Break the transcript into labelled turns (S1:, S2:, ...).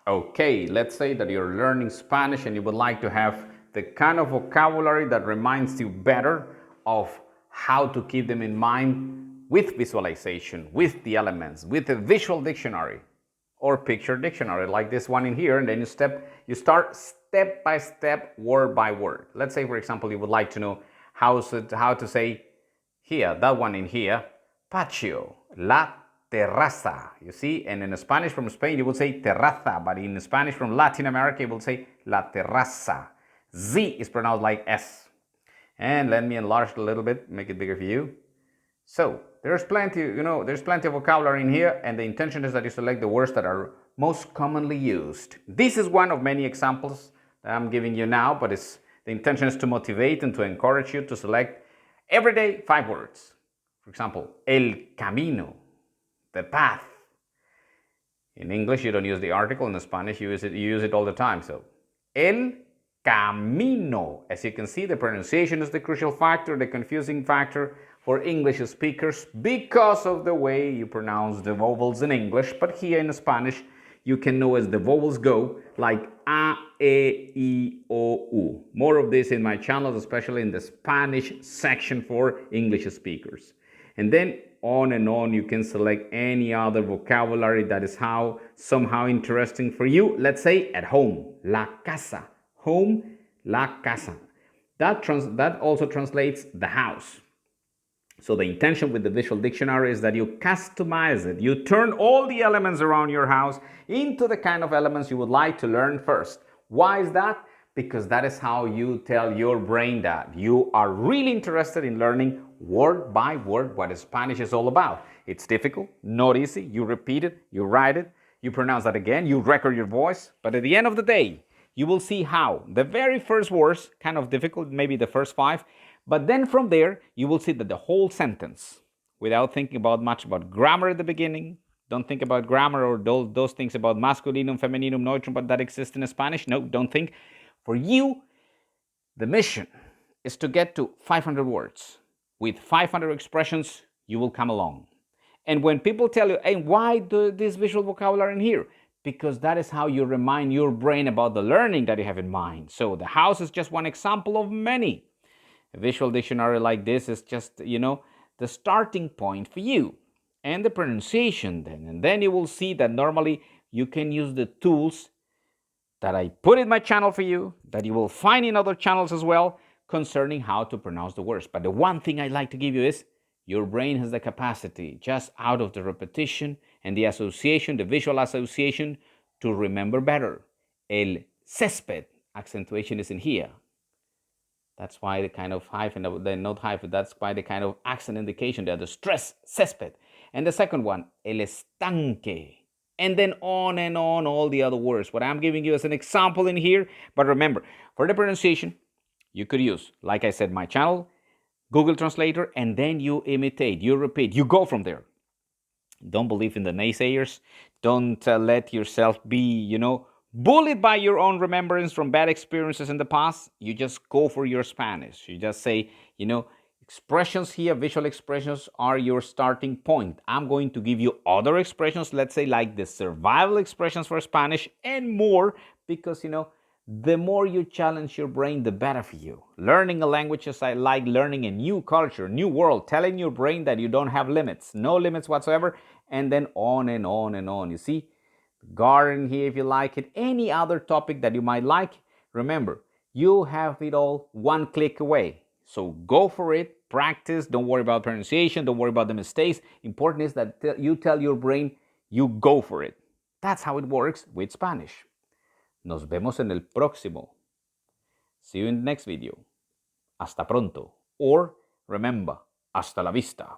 S1: Okay, let's say that you're learning Spanish and you would like to have the kind of vocabulary that reminds you better of how to keep them in mind with visualization, with the elements, with a visual dictionary or picture dictionary like this one in here, and then you start step by step, word by word. Let's say, for example, you would like to know how to say here, that one in here, patio, la terraza. You see, and in Spanish from Spain, you would say terraza, but in Spanish from Latin America, you will say la terraza. Z is pronounced like S. And let me enlarge it a little bit, make it bigger for you. So there's plenty, there's plenty of vocabulary in here, and the intention is that you select the words that are most commonly used. This is one of many examples that I'm giving you now, but the intention is to motivate and to encourage you to select every day 5 words. For example, el camino, the path. In English, you don't use the article. In Spanish, you use it all the time. So, el camino. As you can see, the pronunciation is the crucial factor, the confusing factor for English speakers because of the way you pronounce the vowels in English. But here in Spanish, you can know as the vowels go, like a, e, I, o, u. More of this in my channel, especially in the Spanish section for English speakers. And then on and on, you can select any other vocabulary that is somehow interesting for you. Let's say at home, la casa. Home, la casa. That also translates the house. So the intention with the visual dictionary is that you customize it. You turn all the elements around your house into the kind of elements you would like to learn first. Why is that? Because that is how you tell your brain that you are really interested in learning word by word what Spanish is all about. It's difficult, not easy. You repeat it, you write it, you pronounce that again, you record your voice. But at the end of the day, you will see how the very first words, kind of difficult, maybe the first 5, but then from there, you will see that the whole sentence, without thinking about much about grammar at the beginning, don't think about grammar or those things about masculinum, femininum, neutrum, but that exist in Spanish. No, don't think. For you, the mission is to get to 500 words. With 500 expressions, you will come along. And when people tell you, hey, why do this visual vocabulary in here? Because that is how you remind your brain about the learning that you have in mind. So the house is just one example of many. A visual dictionary like this is just, the starting point for you. And the pronunciation then. And then you will see that normally you can use the tools that I put in my channel for you, that you will find in other channels as well, concerning how to pronounce the words. But the one thing I'd like to give you is your brain has the capacity, just out of the repetition and the association, the visual association, to remember better. El césped, accentuation is in here. That's why the kind of hyphen, the not hyphen, that's why the kind of accent indication there, the stress, césped. And the second one, el estanque. And then on and on, all the other words. What I'm giving you as an example in here. But remember, for the pronunciation, you could use, like I said, my channel, Google Translator, and then you imitate, you repeat, you go from there. Don't believe in the naysayers. Don't let yourself be, bullied by your own remembrance from bad experiences in the past. You just go for your Spanish. You just say, expressions here, visual expressions are your starting point. I'm going to give you other expressions, let's say like the survival expressions for Spanish and more, because, the more you challenge your brain, the better for you. Learning a language is like learning a new culture, new world, telling your brain that you don't have limits, no limits whatsoever, and then on and on and on. You see, garden here if you like it, any other topic that you might like. Remember, you have it all one click away. So go for it, practice, don't worry about pronunciation, don't worry about the mistakes. Important is that you tell your brain you go for it. That's how it works with Spanish. Nos vemos en el próximo. See you in the next video. Hasta pronto. Or remember, hasta la vista.